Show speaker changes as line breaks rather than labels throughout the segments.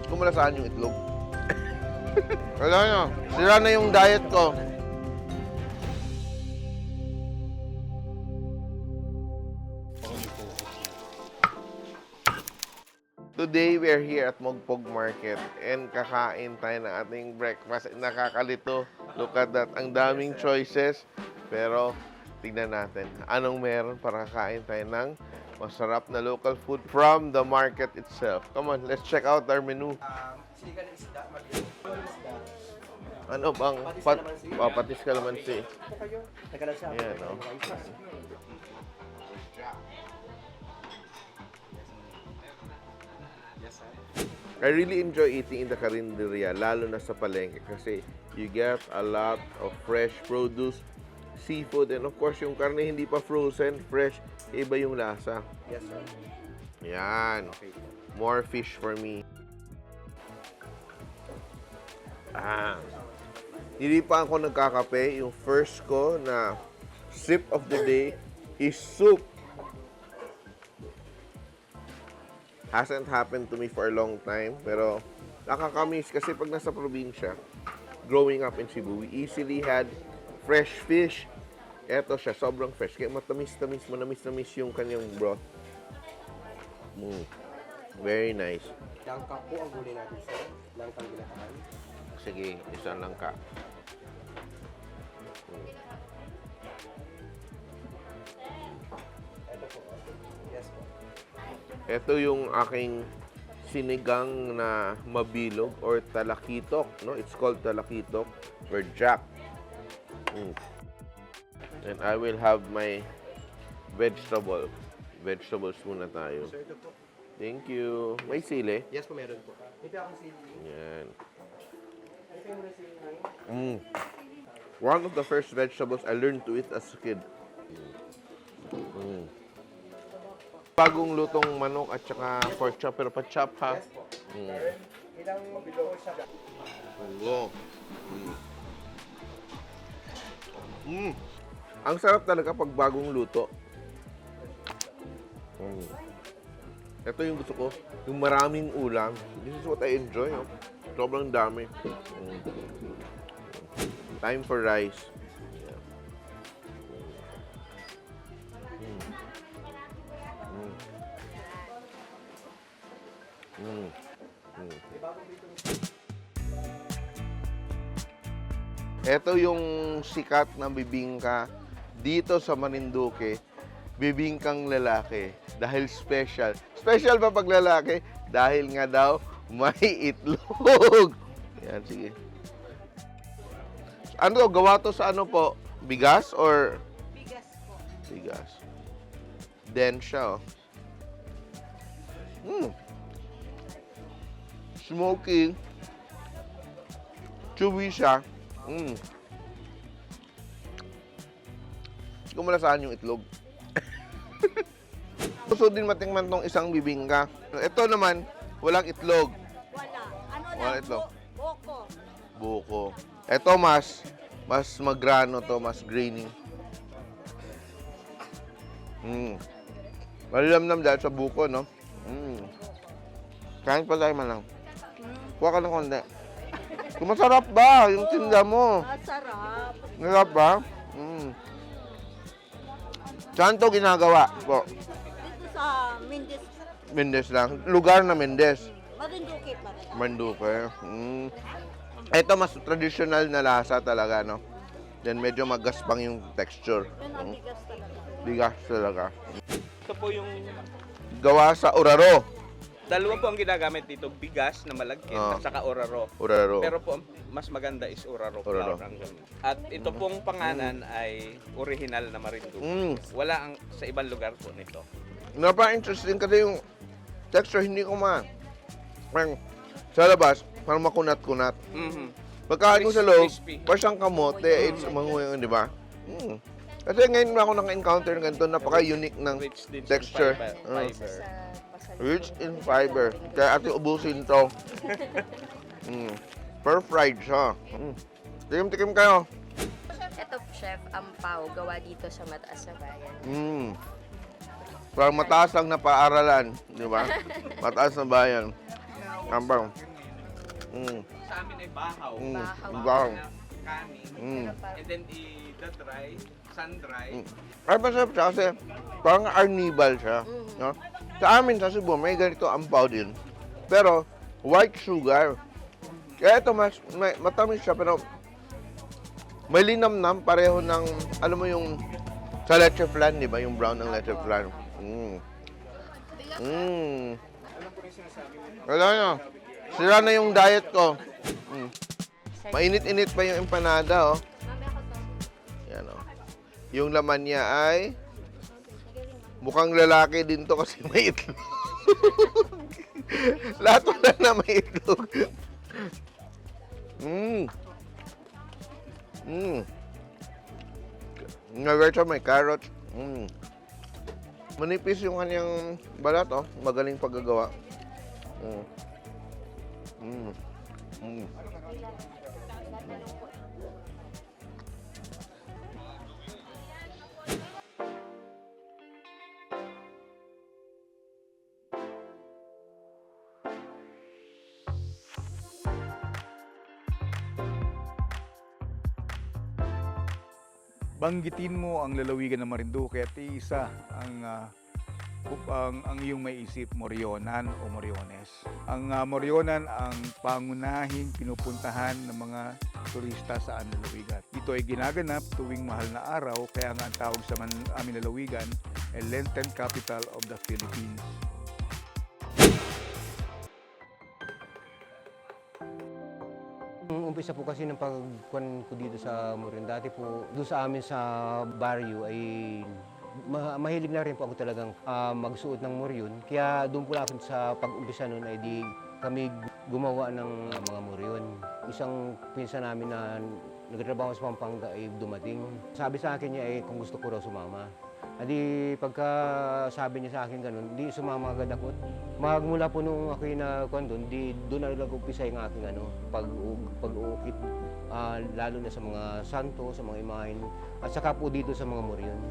Kung malasaan yung itlog. Alam nyo, sira na yung diet ko. Today, we're here at Mogpog Market and kakain tayo ng ating breakfast. Nakakalito. Look at that. Ang daming choices. Pero, tignan natin. Anong meron para kakain tayo ng masarap na local food from the market itself. Come on, let's check out our menu.
Sinigang ng isda,
Ano bang patis kalamansi? Ayan, no? I really enjoy eating in the karinderya, lalo na sa palengke kasi you get a lot of fresh produce, seafood, and of course yung karne hindi pa frozen, fresh, iba yung lasa.
Yes, sir.
Yan. More fish for me. Hindi pa ako nagkakape. Yung first ko na sip of the day is soup. Hasn't happened to me for a long time, pero nakakamiss kasi pag nasa probinsya, growing up in Cebu, we easily had fresh fish. Eto siya, sobrang fresh. Kaya matamis-tamis, manamis-namis yung kanyang broth. Very nice.
Langka po ang gulay natin, sir. Langkang ginatahan.
Sige, isang langka.
Ito po. Yes po.
Ito yung aking sinigang na mabilog or talakitok, no? It's called talakitok or jack. And I will have my vegetables muna tayo.
Sir, ito po.
Thank you. May sili?
Yes po, meron po. Ito akong sili.
Yan.
Ito yung sili.
One of the first vegetables I learned to eat as a kid. Bagong lutong manok at saka pork chop, pero pa-chop ha.
Yes po. Ilang bilo siya.
Oo. Ang sarap talaga pag bagong luto. Ito yung gusto ko, yung maraming ulam. This is what I enjoy. Oh. Sobrang dami. Time for rice. Ito yung sikat na bibingka dito sa Marinduque. Bibingkang lalaki dahil special. Special ba pag lalaki? Dahil nga daw may itlog. Yan, sige. Ano, gawa to sa ano po? Bigas or?
Bigas po.
Bigas. Then siya, oh. Smoky. Chewy siya. Hindi ko malasaan yung itlog. Gusto din matingman tong isang bibingka. Ito naman, walang itlog.
Wala. Ano
Wala
lang
itlog.
po? Boko.
Buko. Ito mas magrano to, mas grainy. Malamnam dahil sa buko, no? Kain pa tayo man lang. Kuha ka ng konti. Kung masarap ba yung tinda mo?
Masarap.
Masarap ba? Saan to ginagawa po?
Dito sa Mindis.
Mendes lang. Lugar na Mendes.
Marinduque pa rin.
Marinduque. Ito mas traditional na lasa talaga, no? Then medyo magaspang yung texture.
Yun ang bigas talaga.
Bigas talaga.
Ito po yung
Gawa sa uraro.
dalawa po ang ginagamit dito, bigas na malagkit at saka oraro.
Uraro.
Pero po, mas maganda is oraro.
Oraro.
Flour ang gamit. At ito pong pangalan ay original na Marinduque. Wala ang sa ibang lugar po nito.
Napaka-interesting kasi yung texture hindi ko parang sa labas, parang makunat-kunat. Pagkain ko sa loob,
Crispy.
parang siyang kamote, it's manguyan, di ba? Kasi ngayon ako naka-encounter ng ganito, napaka-unique ng
Rich din
texture.
sa fiber.
Rich in fiber. Kaya ate ubusin to. Per-fried siya. Tikim-tikim kayo.
Ito, Chef, ampaw, gawa dito sa mataas na bayan.
Parang mataas lang na paaralan, di ba? Mataas na bayan. Ampaw.
Sa amin ay bahaw.
Bahaw.
Bahaw.
Na kanin. And then i-dry, sun-dry.
Ay, masarap siya kasi parang arnibal siya. No? Sa amin sa Cebu, may ganito ampaw din. Pero, white sugar. Kaya ito, matamis siya, pero may linamnam, pareho ng, alam mo yung sa leche flan, di ba? Yung brown ng leche flan. Wala na. Sira na yung diet ko. Mainit-init pa yung empanada, oh. Yan, oh. Yung laman niya ay mukhang lalaki din to kasi may itlog. Lahat wala na may itlog. Nag-retro may carrots. Manipis yung kanyang balat, oh. Magaling paggagawa.
Banggitin mo ang lalawigan ng Marinduque at isa ang iyong maiisip, Morionan o Moriones. Ang Morionan ang pangunahing pinupuntahan ng mga turista sa aming lalawigan. Ito ay ginaganap tuwing mahal na araw, kaya nga ang tawag sa aming lalawigan ay Lenten Capital of the Philippines.
Umpisa po kasi ng pagkuhan ko dito sa Morin. Dati po, doon sa amin sa barrio ay mahilig na rin po ako talagang magsuot ng moryon. Kaya doon po lang sa pag-umpisa noon ay di kami gumawa ng mga moryon. Isang pinsan namin na nagtrabaho sa Pampanga ay dumating. Sabi sa akin niya ay kung gusto ko raw sumama. Adi pagka sabi niya sa akin ganun, di sumama agad ako. Magmula po nung ako yung nakuhan doon, doon na nag-umpisa yung aking pag-uukit, lalo na sa mga santo, sa mga imahen, at saka po dito sa mga moryon.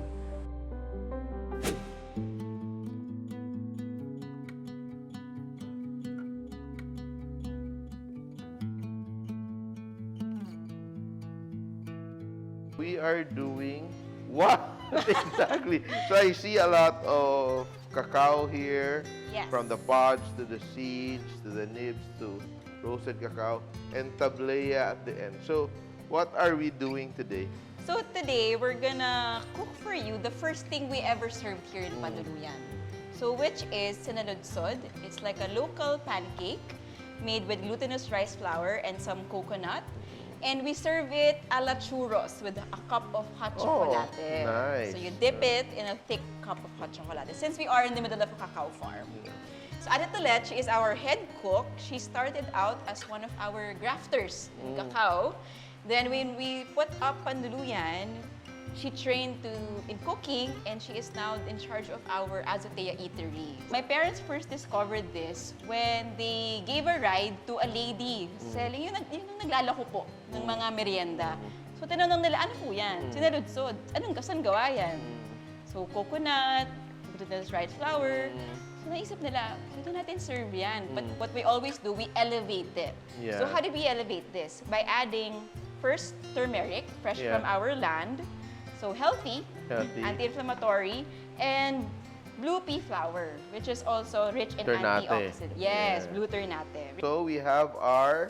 We are doing what? Exactly. So I see a lot of cacao here.
Yes.
From the pods to the seeds to the nibs to roasted cacao and tablea at the end. So what are we doing today?
So today, we're gonna cook for you the first thing we ever served here in Panuluyan. So which is sinaludsod. It's like a local pancake made with glutinous rice flour and some coconut. And we serve it a la churros with a cup of hot chocolate.
nice.
So you dip it in a thick cup of hot chocolate. Since we are in the middle of a cacao farm. So Ate Tolech is our head cook. She started out as one of our grafters in cacao. Then when we put up Panuluyan, she trained in cooking and she is now in charge of our Azotea Eatery. My parents first discovered this when they gave a ride to a lady selling yung naglalako po ng mga merienda. So tinanong nila, ano po yan? Sinaludsod. Saan gawa yan? So coconut, glutinous rice flour. So naisip nila, dito natin serve yan. But what we always do, we elevate it.
Yeah.
So how do we elevate this? By adding first turmeric, fresh from our land. So healthy, anti-inflammatory, and blue pea flour, which is also rich in
Ternate.
antioxidants. Yes,
Yeah.
blue ternate.
So we have our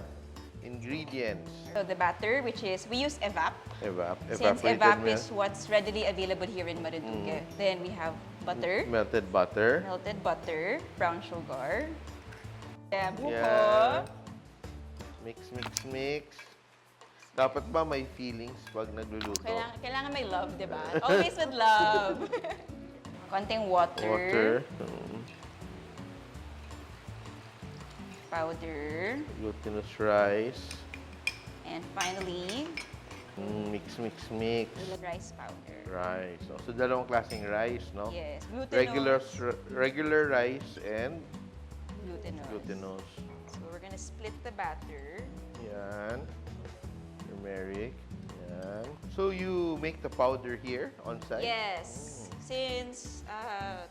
ingredients.
So the batter, which is, we use evap. Since
Evaporated
evap
milk,
is what's readily available here in Marinduque. Then we have butter,
melted butter.
brown sugar, buko.
Yeah. Mix, mix, mix. Dapat ba may feelings pag nagluluto?
Kailangan may love, di ba? Always with love. Konting water. Powder.
Glutinous rice.
And finally,
Mix, mix, mix.
rice powder.
Rice. No? So, dalawang klaseng rice, no?
Yes, glutinous.
Regular rice and
Glutinous.
glutinous.
So we're gonna split the batter.
Yan. Turmeric. Yan. So, you make the powder here on site?
Yes. Since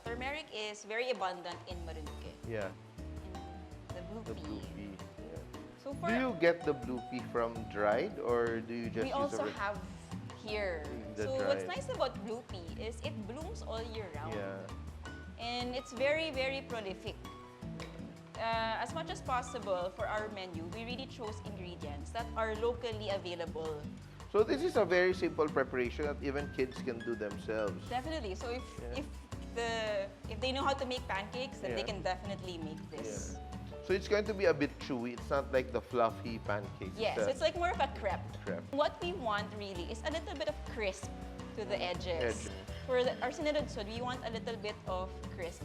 turmeric is very abundant in Marinduque.
Yeah.
In the blue
The blue
pea.
pea. Yeah.
So for
Do you get the blue pea from dried or do you just
we
use
also
the
have here.
The
So what's
dried.
nice about blue pea is it blooms all year round.
Yeah.
And it's very, very prolific. As much as possible for our menu, we really chose ingredients that are locally available.
So this is a very simple preparation that even kids can do themselves.
Definitely. So
Yeah.
if they know how to make pancakes, then they
Yeah.
can definitely make this.
Yeah. So it's going to be a bit chewy. It's not like the fluffy pancakes.
Yes, it's like more of a crepe.
Crepe.
What we want really is a little bit of crisp to the edges.
Edge.
For our sinaludsod, we want a little bit of crisp.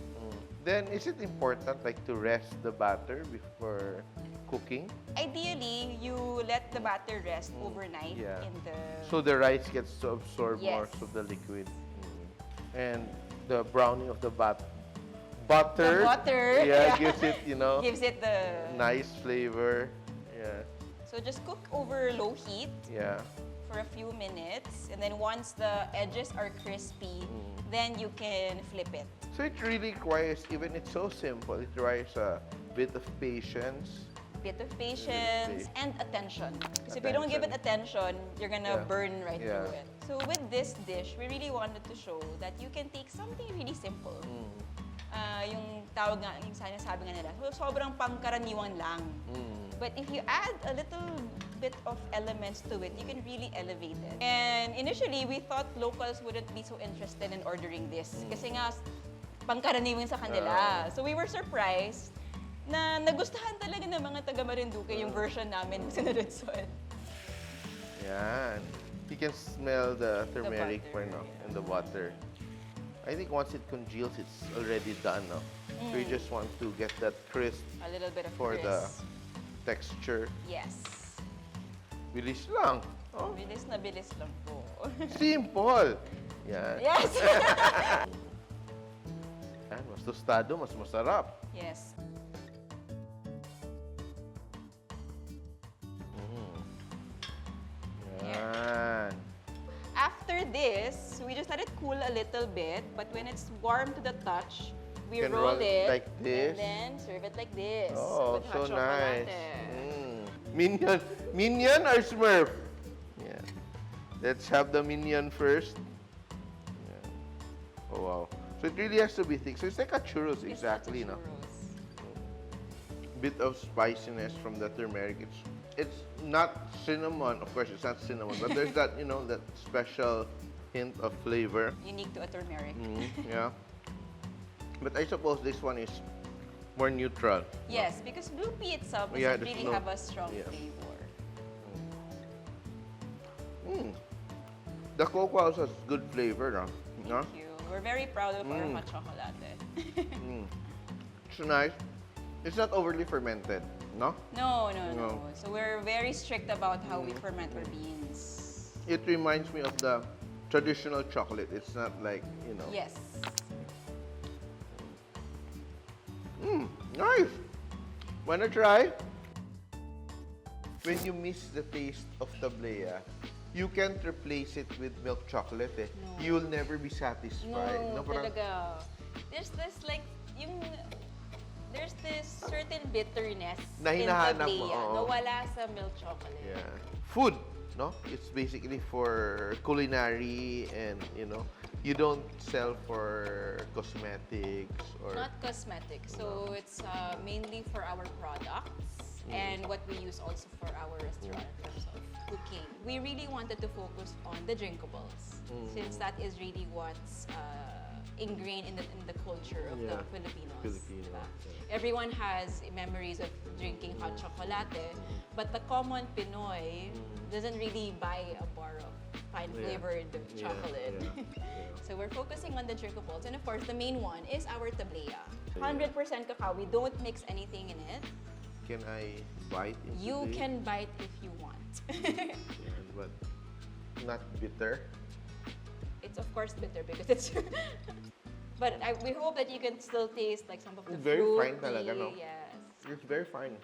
Then is it important like to rest the batter before cooking?
Ideally, you let the batter rest overnight
Yeah.
in the...
So the rice gets to absorb more
Yes.
of the liquid. And the browning of the butter.
The butter,
Yeah,
yeah.
gives it,
gives it the...
nice flavor. Yeah.
So just cook over low heat
Yeah.
for a few minutes. And then once the edges are crispy, then you can flip it.
So it really requires, even it's so simple, it requires a bit of patience.
Bit of patience and attention. Because if you don't give it attention, you're gonna
Yeah.
burn right
Yeah.
through it. So with this dish, we really wanted to show that you can take something really simple. Yung tawag nga, yung sinasabi nga nila, so sobrang pangkaraniwan lang. But if you add a little bit of elements to it, you can really elevate it. And initially, we thought locals wouldn't be so interested in ordering this. Kasi nga, pangkaraniwan sa kanila. So we were surprised na nagustuhan talaga ng mga taga Marinduque yung version namin ng sinaludsod.
Yan. You can smell the turmeric
butter,
and the butter. I think once it congeals, it's already done, no? So you just want to get that crisp
A little bit of
for
crisp.
the texture.
Yes.
Bilis lang. Oh,
Bilis na bilis lang po.
simple. Yan.
Yes!
Yan, mas tostado, mas masarap.
Yes.
Yan.
After this, we just let it cool a little bit, but when it's warm to the touch, we
Can
roll
roll
it
like this?
and then serve it like this.
Oh,
with hot
so nice.
chocolate.
Minion. Minion or Smurf? Yeah. Let's have the minion first. Yeah. Oh, wow. So it really has to be thick. So it's like a churros,
It's
exactly,
such a
no?
churros.
Bit of spiciness from the turmeric. It's not cinnamon. Of course, it's not cinnamon, but there's that, that special hint of flavor.
Unique to a turmeric.
Yeah. But I suppose this one is more neutral.
Yes, because blue pea itself doesn't
Yeah, there's
really
no-
have a strong
yeah.
flavor.
The cocoa also has good flavor, no? No?
Thank you. We're very proud of our hot chocolate.
It's nice. It's not overly fermented, no?
No.
No.
So we're very strict about how we ferment our beans.
It reminds me of the traditional chocolate. It's not like,
Yes.
Nice. Wanna try? When you miss the taste of tablea, you can't replace it with milk chocolate. Eh.
No.
You'll never be satisfied.
No,
parang-
talaga. There's this certain bitterness
Na
in
hinahanap mo,
tablea
oo.
na wala sa milk chocolate.
Yeah. Food, no? It's basically for culinary and, you don't sell for cosmetics or...
Not cosmetic. So it's mainly for our products and what we use also for our restaurant in terms of cooking. We really wanted to focus on the drinkables since that is really what's ingrained in the culture of the
Yeah.
Filipinos.
Filipino,
diba?
yeah.
Everyone has memories of drinking hot chocolate, but the common Pinoy doesn't really buy a bar of fine flavored chocolate.
Yeah.
So we're focusing on the drinkables. And of course, the main one is our tablea. 100% cacao. We don't mix anything in it.
Can I bite into
You
this?
can bite if you want.
Yeah, but not bitter.
It's of course bitter because it's... But we hope that you can still taste like some of the
Very
fruity,
fine talaga, no?
Yes.
It's very fine.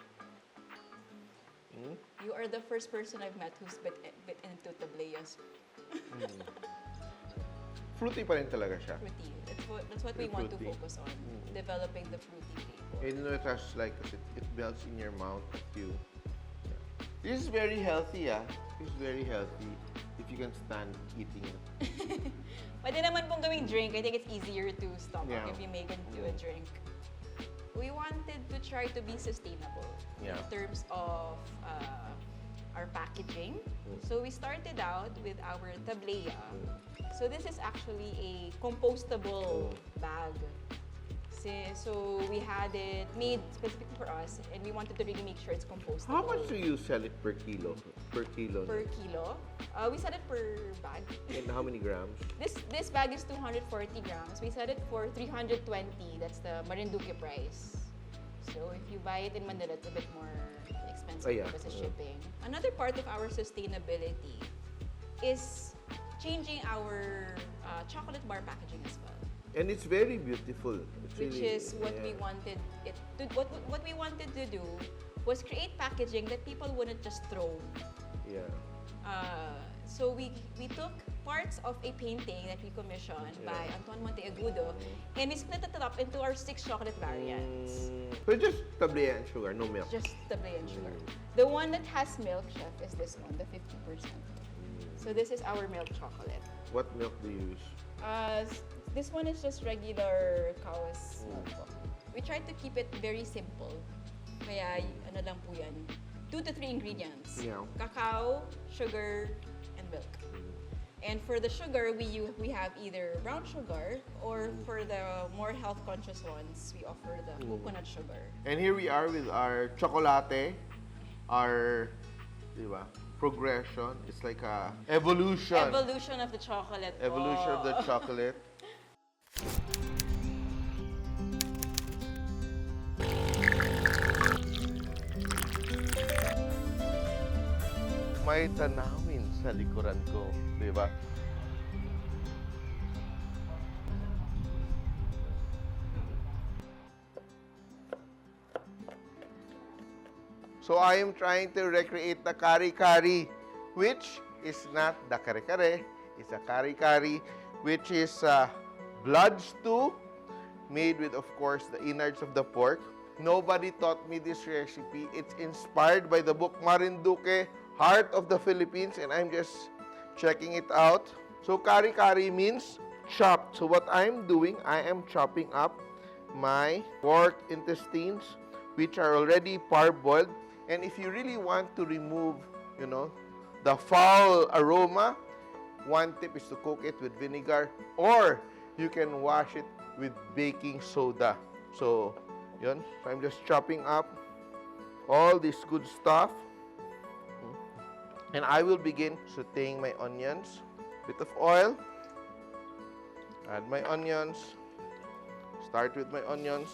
You are the first person I've met who's bit into tableas.
Fruity pa rin talaga siya.
Fruity. That's what we
Very
want to
fruity.
focus on. Developing the fruity flavor.
And it has like, it melts in your mouth if you This is very healthy, ah. This is very healthy if you can stand eating it.
Pwede naman pong gawing drink. I think it's easier to stomach
Yeah.
if you make it into a drink. We wanted to try to be sustainable
Yeah.
in terms of our packaging. So we started out with our tableya. So this is actually a compostable bag. So we had it made specifically for us, and we wanted to really make sure it's compostable.
How much do you sell it per kilo? Per kilo?
Per kilo? We sell it per bag.
And how many grams?
This bag is 240 grams. We sell it for 320. That's the Marinduque price. So if you buy it in Manila, it's a bit more expensive
Oh, yeah.
because of shipping. Another part of our sustainability is changing our chocolate bar packaging as well.
And it's very beautiful. It's
Which
really-
is what we
yeah.
wanted it to, what we wanted to do was create packaging that people wouldn't just throw.
Yeah.
So we took parts of a painting that we commissioned by Anton Monteagudo, and we split it up into our 6 chocolate variants.
So just tableya and sugar, no milk.
Just tableya and sugar. The one that has milk, chef, is this one, the 50%. So this is our milk chocolate.
What milk do you use?
This one is just regular cow's milk po. We tried to keep it very simple. Kaya ano lang po yan, 2 to 3 ingredients.
Yeah.
Cacao, sugar, and milk. And for the sugar, we have either brown sugar, or for the more health-conscious ones, we offer the coconut sugar.
And here we are with our chocolate, our, di ba, progression. It's like a evolution.
Evolution of the chocolate po.
Evolution of the chocolate. May tanawin sa likuran ko, di ba? So I am trying to recreate the kari-kari, which is not the kare-kare, it's a kari-kari, which is blood stew made with, of course, the innards of the pork. Nobody taught me this recipe. It's inspired by the book Marinduque, Heart of the Philippines, and I'm just checking it out. So kari-kari means chopped. So what I'm doing, I am chopping up my pork intestines, which are already parboiled. And if you really want to remove, the foul aroma, one tip is to cook it with vinegar, or you can wash it with baking soda. So, yun. So I'm just chopping up all this good stuff. And I will begin sauteing my onions. Bit of oil. Add my onions. Start with my onions.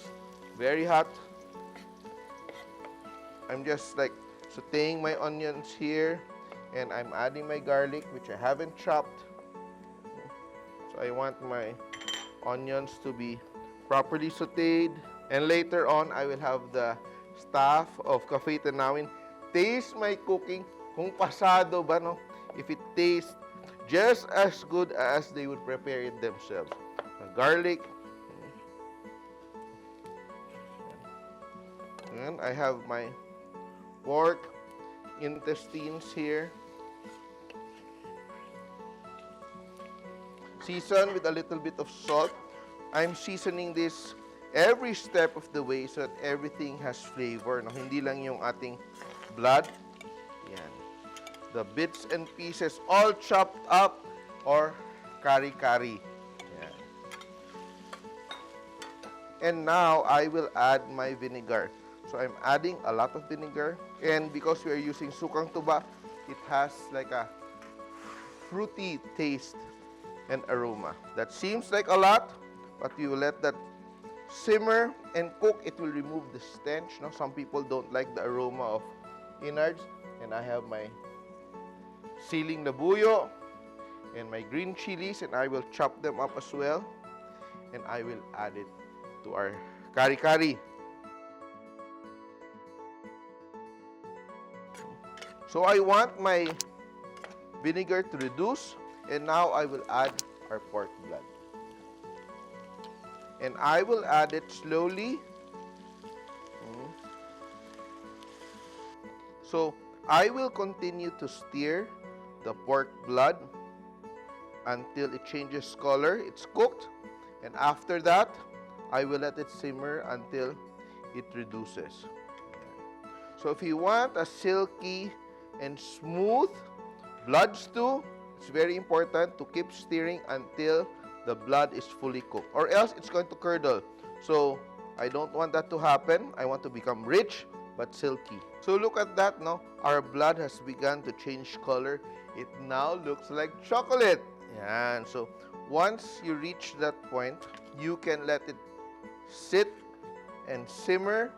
Very hot. I'm just like sauteing my onions here, and I'm adding my garlic, which I haven't chopped. So I want my onions to be properly sauteed. And later on, I will have the staff of Cafe Tanawin taste my cooking. Kung pasado ba, no? If it tastes just as good as they would prepare it themselves. The garlic. And I have my pork intestines here. Season with a little bit of salt. I'm seasoning this every step of the way so that everything has flavor. No? Hindi lang yung ating blood. Yan. The bits and pieces all chopped up or kari-kari. Yan. And now I will add my vinegar. So I'm adding a lot of vinegar. And because we are using sukang tuba, it has like a fruity taste and aroma. That seems like a lot, but you will let that simmer and cook. It will remove the stench. No? Some people don't like the aroma of innards. And I have my siling labuyo and my green chilies, and I will chop them up as well. And I will add it to our kari-kari. So I want my vinegar to reduce, and now I will add our pork blood. And I will add it slowly. So I will continue to stir the pork blood until it changes color, it's cooked, and after that, I will let it simmer until it reduces. So if you want a silky and smooth blood stew, it's very important to keep stirring until the blood is fully cooked, or else it's going to curdle. So I don't want that to happen. I want to become rich but silky. So look at that, no? Our blood has begun to change color. It now looks like chocolate. Yan. So once you reach that point, you can let it sit and simmer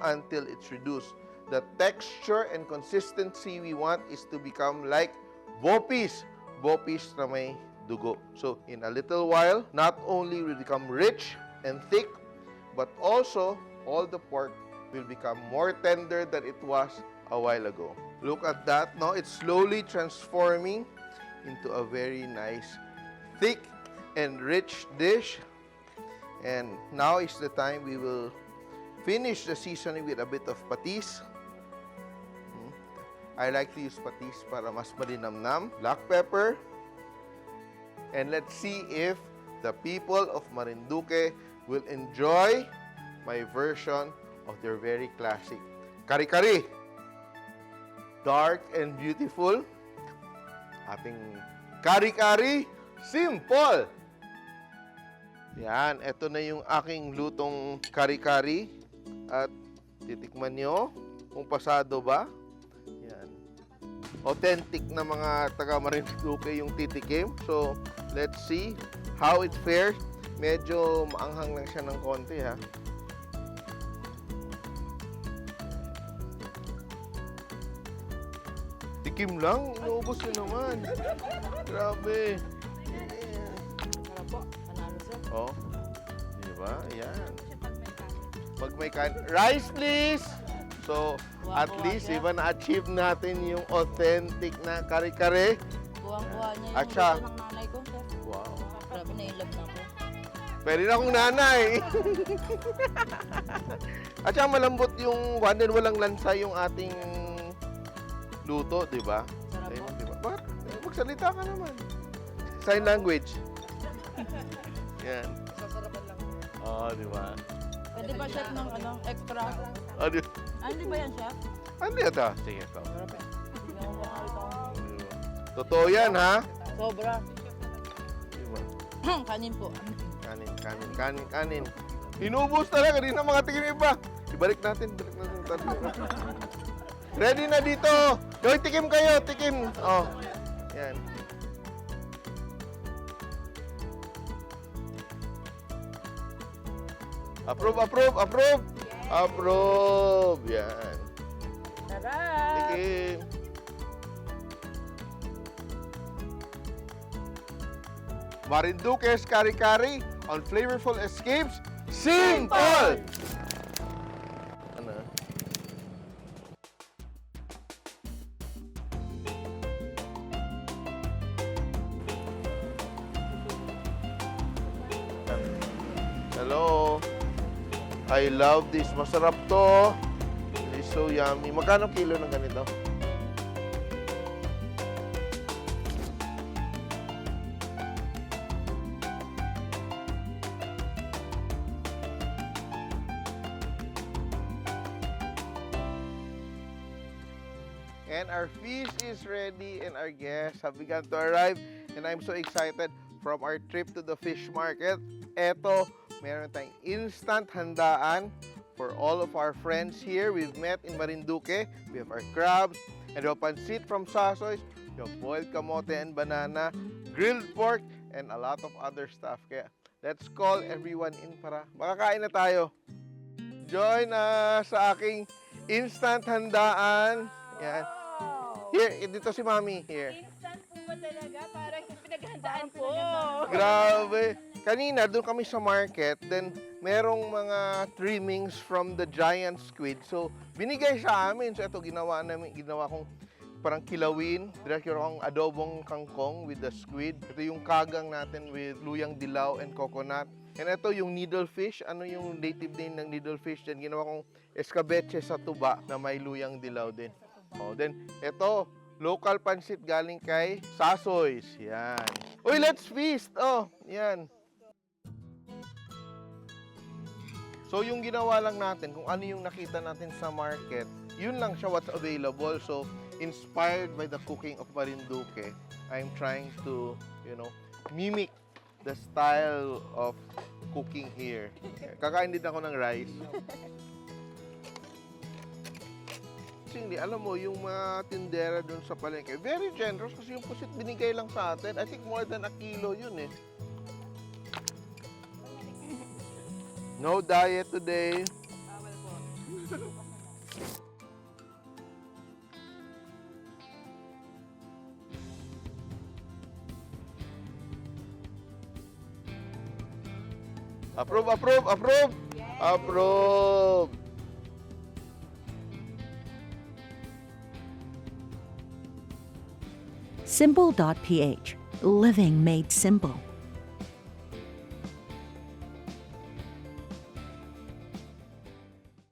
until it's reduced. The texture and consistency we want is to become like bopis. Bopis na may dugo. So in a little while, not only will it become rich and thick, but also all the pork will become more tender than it was a while ago. Look at that, no? It's slowly transforming into a very nice, thick and rich dish. And now is the time we will finish the seasoning with a bit of patis. I like to use patis para mas malinamnam. Black pepper. And let's see if the people of Marinduque will enjoy my version of their very classic kari-kari. Dark and beautiful. Ating kari-kari, Simpol! Yan, eto na yung aking lutong kari-kari. At titikman nyo kung pasado ba. Yan. Authentic na mga taga Marinduque yung titikim. So, let's see how it fares. Medyo maanghang lang siya ng konti, ha. Tikim lang, inuubos nyo naman. Grabe. Oh, di ba? Ayan. Pag may rice, please! So, at least, iba na-achieve natin yung authentic na kari-kari.
Buwang-buwa niya yung
At siya,
luto ng nanay ko, chef.
wow.
Grabe na ilog na ako.
Pwede na akong nanay. At saka malambot yung one and walang lansa yung ating luto, di ba?
Sarap
Ayun,
po.
di ba? Bakit? Magsalita ka naman. Sign language. Yan.
Sasarapan lang.
Oo, di ba?
Pwede ba, chef, ng extra?
Oh, di
Hindi ba yan, chef?
ano ito? Sige, ito.
Hindi ako makarito.
Totoo yan, ha?
Sobra.
Di ba?
Kanin po.
Kanin. Inubos talaga, di na mga tingin iba. Ibalik natin. Ready na dito. Yoy, tikim kayo, tikim. Oh, yan. Approve. Approve. Yan.
Tara!
Tikim. Marinduque's kari-kari on Flavorful Escapes, Simpol! Ano? Hello. I love this. Masarap to. It is so yummy. Magkano kilo ng ganito? And our feast is ready and our guests have begun to arrive. And I'm so excited from our trip to the fish market. Eto, meron tayong instant handaan for all of our friends here. We've met in Marinduque. We have our crabs and we have pancit from Sasoy's. We have boiled kamote and banana, grilled pork, and a lot of other stuff. Kaya let's call everyone in para makakain na tayo. Join us sa aking instant handaan. Yan. Here, dito si Mami. Here.
Instant po ba talaga? Parang pinaghandaan po.
Grabe. Kanina, doon kami sa market. Then, merong mga trimmings from the giant squid. So, binigay sa amin. So, ito, ginawa kong parang kilawin. Diretso akong adobong kangkong with the squid. Ito yung kagang natin with luyang dilaw and coconut. And ito yung needlefish. Ano yung native name ng needlefish? Then, ginawa kong escabeche sa tuba na may luyang dilaw din. Oh, then, ito, local pansit galing kay Sasoy's. Yan. Uy, let's feast! Oh, yan. So, yung ginawa lang natin, kung ano yung nakita natin sa market, yun lang siya what's available. So, inspired by the cooking of Marinduque, I'm trying to, mimic the style of cooking here. Kakain din ako ng rice. Hindi, alam mo, yung mga tindera dun sa palengke, very generous kasi yung pusit binigay lang sa atin. I think more than a kilo yun eh. No diet today. Approve, approve, approve! Yes. Approve!
Simpol.ph, living made simple.